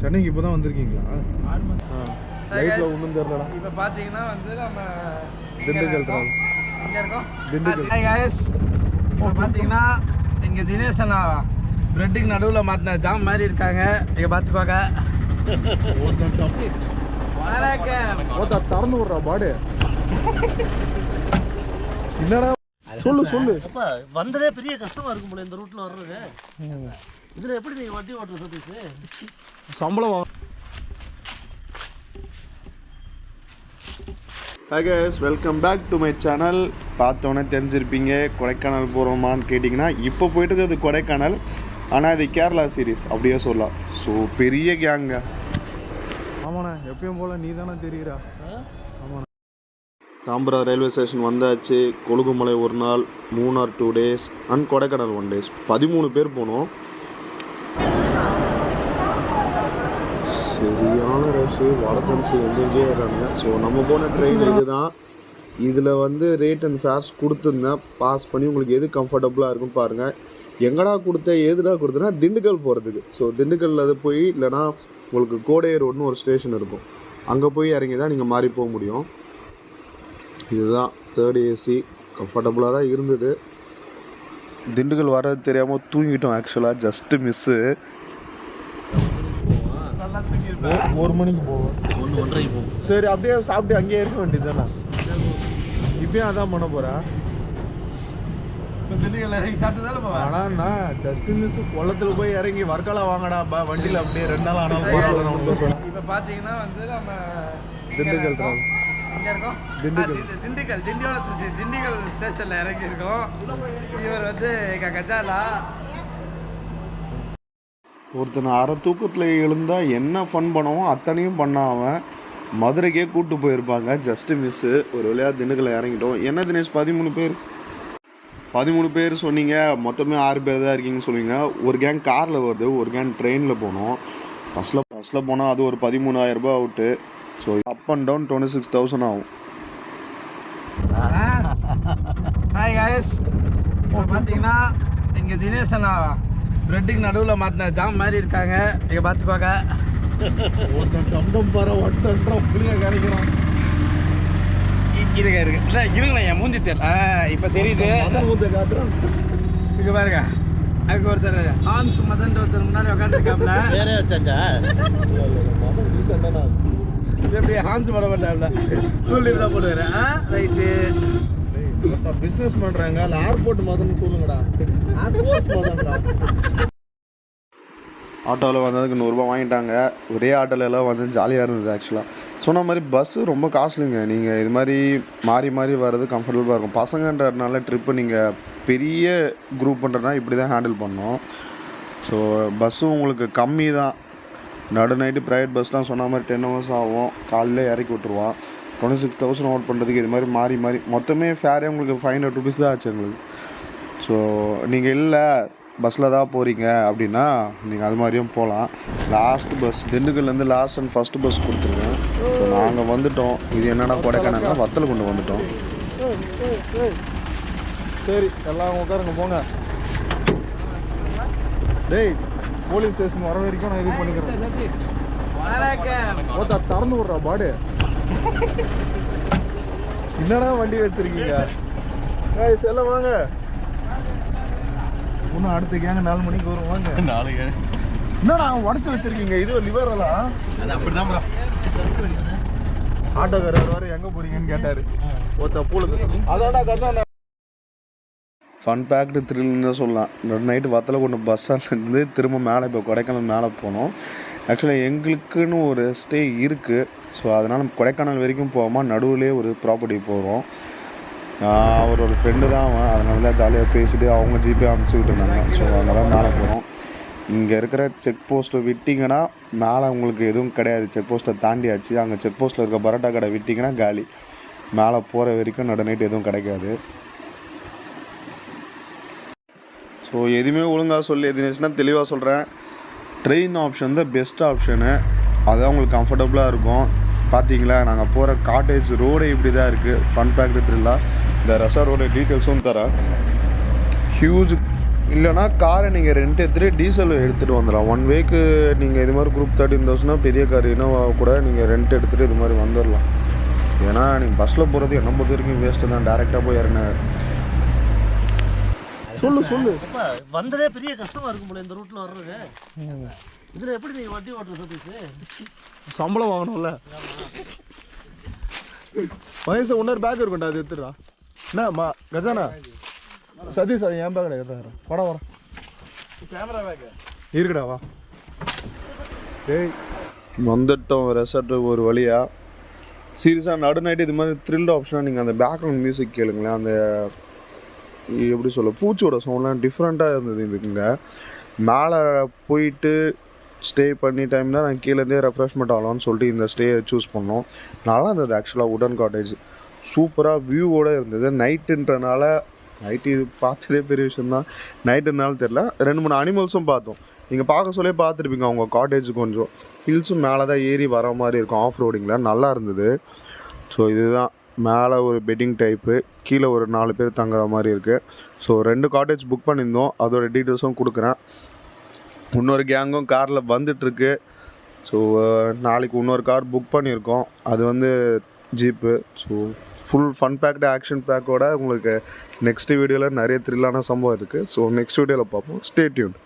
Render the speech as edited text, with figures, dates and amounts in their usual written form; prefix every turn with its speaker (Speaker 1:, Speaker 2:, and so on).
Speaker 1: சென்னைக்கு இப்போ தான் வந்திருக்கீங்களா? லைஃப்ல ஒன்றும் தெரியலடா.
Speaker 2: இப்போ பார்த்தீங்கன்னா வந்து நம்ம
Speaker 1: திண்டுக்கல் தான்.
Speaker 2: இங்கே இருக்கோம்.
Speaker 1: திண்டுக்கல்.
Speaker 2: ஹாய் காய்ஸ், இப்போ பார்த்தீங்கன்னா இங்கே தினேஷ் அண்ணா பிரெட்டுக்கு நடுவில் மாட்டின ஜாம் மாதிரி இருக்காங்க. இங்கே பார்த்துக்கோங்க.
Speaker 1: திறந்து விட்றா பாடு. என்னடா சொல்லு சொல்லு.
Speaker 3: அப்பா வந்ததே பெரிய கஷ்டமா இருக்கும் போல இந்த ரூட்ல வர்றது. இதுல எப்படி நீ வண்டி ஓட்டுற சதீஷ்?
Speaker 1: சம்பளம்.
Speaker 4: Hi guys, welcome back to my channel. பார்த்தோன்னே தெரிஞ்சிருப்பீங்க கொடைக்கானல் போகிறோமான்னு கேட்டிங்கன்னா இப்போ போயிட்டு இருக்கிறது கொடைக்கானல். ஆனால் இது கேரளா சீரீஸ் அப்படியே சொல்லலாம். ஸோ பெரிய கேங்க.
Speaker 1: ஆமாண்ணா, எப்பயும் போல் நீ தானே தெரியுறா. ஆமாண்ணா.
Speaker 4: தாம்பரா ரயில்வே ஸ்டேஷன் வந்தாச்சு. கொழுகுமலை ஒரு நாள், Munnar 2 days and Kodaikanal 1 day. 13 பேர் போனோம். சரியான ரஷ். வடக்கன்ஸ் எங்கெங்கேயே ஏறாங்க. ஸோ நம்ம போன ட்ரெயின் இது தான். இதில் வந்து ரேட் அண்ட் ஃபேர்ஸ் கொடுத்துருந்தேன். பாஸ் பண்ணி உங்களுக்கு எது கம்ஃபர்டபுளாக இருக்கும் பாருங்கள். எங்கடா கொடுத்தேன் எதுடா கொடுத்தேன்னா திண்டுக்கல் போகிறதுக்கு. ஸோ திண்டுக்கல்லில் அது போய் இல்லைனா உங்களுக்கு கோடை ரோடுன்னு ஒரு ஸ்டேஷன் இருக்கும், அங்கே போய் இறங்கி தான் நீங்கள் மாறி போக முடியும். இதுதான் 3rd AC. கம்ஃபர்டபுளாக தான் இருந்தது. திண்டுக்கல் வர்றது தெரியாமல் தூங்கிட்டோம். ஆக்சுவலாக ஜஸ்ட்டு மிஸ்ஸு.
Speaker 1: 1 மணிக்கு போவோம்.
Speaker 3: 1:30 போகும்.
Speaker 1: சரி, அப்படியே சாப்பிட்டு அங்கேயே இருக்க வேண்டியது தானே. இப்பயும் அதான் பண்ண போகிறேன்.
Speaker 2: திண்டுக்கல் இறங்கி சாப்பிட்டு போவேன்.
Speaker 1: ஆனாண்ணா ஜஸ்ட் மிஸ். கொளத்தில் போய் இறங்கி வர்க்கலா வாங்கடா வண்டியில் அப்படியே 2 நாள் ஆனால் போகிறோம்.
Speaker 2: இப்போ பார்த்தீங்கன்னா வந்து நம்ம
Speaker 1: திண்டுக்கல் தான்.
Speaker 2: இங்கே இருக்கோம். திண்டுக்கல் ஸ்டேஷனில் இறங்கியிருக்கோம். இவர் வந்து எங்கள் கஜாலா.
Speaker 4: ஒருத்தனை அரை தூக்கத்தில் எழுந்தால் என்ன ஃபன் பண்ணுவோம் அத்தனையும் பண்ணாமல் மதுரைக்கே கூப்பிட்டு போயிருப்பாங்க. Just miss. ஒரு வழியாக திண்டுக்கல்ல இறங்கிட்டோம். என்ன தினேஷ் 13 பேர் சொன்னீங்க, மொத்தமே 6 பேர் தான் இருக்கீங்கன்னு சொல்லுவீங்க. ஒரு கேங் காரில் வருது, ஒரு கேங் ட்ரெயினில் போனோம். பஸ்ஸில் போனால் அது ஒரு 13,000 ரூபாய் out. So up and down 26,000 ஆகும்.
Speaker 2: ஹாய் காய்ஸ், இப்போ பார்த்தீங்கன்னா இங்கே தினேஷ் அண்ணா பிரெட்டுக்கு நடுவில் மாட்டின ஜாம் மாதிரி இருக்காங்க. இங்கே பார்த்துக்கோங்க.
Speaker 1: கண்டம் பாரு ஒட்டன்றோம் புளிய கரைக்கிறோம்.
Speaker 2: இருங்கண்ணா, என் மூஞ்சி தெரியல. இப்போ தெரியுது. இங்கே பாருங்க, அதுக்கு ஒருத்தர் ஹான்ஸ் மதன் ஒருத்தர் முன்னாடி உட்காந்துருக்காப்ல.
Speaker 3: வேற வச்சாச்சா?
Speaker 2: எப்படி ஹான்ஸ் பண்ண மாட்டாப்ல, சொல்லி தான் போடுவாரு. ரைட்டு.
Speaker 1: பிஸ்னஸ் பண்ணுறாங்க. இல்லை ஏர்போர்ட் மதன்னு சொல்லுங்கடா. ஏர்போர்ட் மதன்டா.
Speaker 4: ஆட்டோவில் வந்ததுக்கு 100 ரூபா வாங்கிட்டாங்க. ஒரே ஆட்டோவில் எல்லாம் வந்து ஜாலியாக இருந்தது. ஆக்சுவலாக சொன்ன மாதிரி பஸ்ஸு ரொம்ப காஸ்ட்லிங்க. நீங்கள் இது மாதிரி மாறி வர்றது கம்ஃபர்டபுளாக இருக்கும். பசங்கன்றதுனால ட்ரிப்பு நீங்கள் பெரிய குரூப் பண்ணுறதுனா இப்படி தான் ஹேண்டில் பண்ணோம். ஸோ பஸ்ஸும் உங்களுக்கு கம்மி தான். நைட்டு ப்ரைவேட் பஸ்லாம் சொன்ன மாதிரி 10 hours ஆகும். காலையில் இறக்கி விட்ருவான். 26,000 அவுட் பண்ணுறதுக்கு இது மாதிரி மாறி மொத்தமே ஃபேரே உங்களுக்கு 500 rupees தான் ஆச்சு எங்களுக்கு. ஸோ நீங்கள் இல்லை பஸ்ஸில் தான் போகிறீங்க அப்படின்னா நீங்கள் அது மாதிரியும் போகலாம். லாஸ்ட் பஸ் திண்டுக்கல்லேருந்து லாஸ்ட் அண்ட் ஃபஸ்ட்டு பஸ் கொடுத்துருக்கேன். ஸோ நாங்கள் வந்துவிட்டோம். இது என்னென்னா கொடைக்கானல்னா வத்தல் கொண்டு வந்துவிட்டோம்.
Speaker 1: சரி, எல்லாம் உட்காருங்க போங்க. டேய், போலீஸ் ஸ்டேஷன் வர வரைக்கும் நான் இது பண்ணிக்கிறேன். திறந்து விட்றா பாடு. என்னடா வண்டி வச்சிருக்கீங்க? எல்லாம் வாங்க. இன்னும் அடுத்த கேங்க 4 மணிக்கு வரும். வாங்க.
Speaker 3: 4
Speaker 1: என்னடா உடச்சி வச்சிருக்கீங்க? இது லிவரெல்லாம்
Speaker 2: அது அப்படிதான் ப்ரோ.
Speaker 1: ஆட்டோக்காரர் வர எங்கே போறீங்கன்னு கேட்டார். ஒருத்த பூலுக்கு அதான்டா கதான்.
Speaker 4: ஃபன் பேக்டு த்ரில்னு தான் சொல்லலாம். நைட்டு வத்தலை கொண்டு பஸ்ஸாலேருந்து திரும்ப மேலே இப்போ கொடைக்கானல் மேலே போனோம். ஆக்சுவலாக எங்களுக்குன்னு ஒரு ஸ்டே இருக்குது. ஸோ அதனால் கொடைக்கானல் வரைக்கும் போகாமல் நடுவுலேயே ஒரு ப்ராப்பர்ட்டி போகிறோம். அவரோட ஃப்ரெண்டு தான் அவன். அதனால தான் ஜாலியாக பேசிட்டு அவங்க ஜிபே அனுப்பிச்சி விட்டுருந்தாங்க. ஸோ அங்கே தான் மேலே போகிறோம். இங்கே இருக்கிற செக் போஸ்ட்டை விட்டிங்கன்னா மேலே உங்களுக்கு எதுவும் கிடையாது. செக் போஸ்ட்டை தாண்டியாச்சு. அங்கே செக் போஸ்ட்டில் இருக்க பரோட்டா கடை விட்டிங்கன்னா காலி. மேலே போகிற வரைக்கும் நைட்டு எதுவும் கிடைக்காது. ஸோ எதுவுமே ஒழுங்காக சொல்லி எதுனா தெளிவாக சொல்கிறேன். ட்ரெயின் ஆப்ஷன் தான் பெஸ்ட் ஆப்ஷனு. அதுதான் உங்களுக்கு கம்ஃபர்டபுளாக இருக்கும். பார்த்தீங்களா, நாங்கள் போகிற காட்டேஜ் ரோடே இப்படி தான் இருக்குது. ஃபன் பேக்டு த்ரில்லாக இந்த ரெசார்ட்டோட டீட்டெயில்ஸும் தரேன். ஹியூஜ் இல்லைனா காரை நீங்கள் ரெண்ட் எடுத்துகிட்டு டீசல் எடுத்துகிட்டு வந்துடலாம். 1 வேக்கு நீங்கள் இது மாதிரி குரூப் 13,000 பெரிய கார் இனோவா கூட நீங்கள் ரெண்ட் எடுத்துகிட்டு இது மாதிரி வந்துடலாம். ஏன்னா நீங்கள் பஸ்ஸில் போகிறது என்ன பொறுத்த வரைக்கும் வேஸ்ட்டு தான். டேரெக்டாக போய் இறங்கினார். சொல்லு
Speaker 3: அப்பா வந்ததே பெரிய கஷ்டமா இருக்கும் போல இந்த ரூட்ல வர்றது. இதுல எப்படி நீ வண்டி ஓட்டுற சதீஷ்?
Speaker 1: சம்பளம் வாங்கணும்ல. மகேஷ் இன்னொரு பேக் இருக்கும்டா, அது எடுத்துடுறா. என்ன கஜானா சதீஷ், அது என் பேக் கிடையாது. வாடா கேமரா பேக் இருக்குடா, வா. டேய்
Speaker 4: வந்துட்டோம் ரெசார்ட்டுக்கு ஒரு வழியாக. சீரியஸாக நடு நைட்டு இது மாதிரி த்ரில்டு ஆப்ஷனாக நீங்கள் அந்த பேக்ரவுண்ட் மியூசிக் கேளுங்களேன். அந்த எப்படி சொல்ல, பூச்சியோட சவுண்ட்லாம் டிஃப்ரெண்ட்டாக இருந்தது. இதுக்குங்க மேலே போயிட்டு ஸ்டே பண்ணி டைம்னா நான் கீழேருந்தே ரெஃப்ரெஷ்மெண்ட் ஆகலாம்னு சொல்லிட்டு இந்த ஸ்டேயை சூஸ் பண்ணோம். நல்லா இருந்தது ஆக்சுவலாக. உடன் காட்டேஜ் சூப்பராக வியூவோடு இருந்தது. நைட்டுன்றனால நைட்டு இது பார்த்ததே பெரிய விஷயந்தான். நைட்டுனால தெரில. 2-3 அனிமல்ஸும் பார்த்தோம். நீங்கள் பார்க்க சொல்லே பார்த்துருப்பீங்க. அவங்க காட்டேஜ் கொஞ்சம் ஹில்ஸும் மேலே தான் ஏறி வர மாதிரி இருக்கும். ஆஃப் ரோடிங்கில் நல்லா இருந்தது. ஸோ இதுதான் மேலே ஒரு பெட்டிங் டைப்பு, கீழே ஒரு 4 பேர் தங்குற மாதிரி இருக்குது. ஸோ 2 காட்டேஜ் புக் பண்ணியிருந்தோம். அதோட டீட்டெயில்ஸும் கொடுக்குறேன். இன்னொரு கேங்கும் காரில் வந்துட்டுருக்கு. ஸோ நாளைக்கு இன்னொரு கார் புக் பண்ணியிருக்கோம். அது வந்து jeep. So full fun packed action பேக்கோட உங்களுக்கு நெக்ஸ்ட் வீடியோவில் நிறைய த்ரில்லான சம்பவம் இருக்குது. ஸோ நெக்ஸ்ட் வீடியோவில் பார்ப்போம். Stay tuned.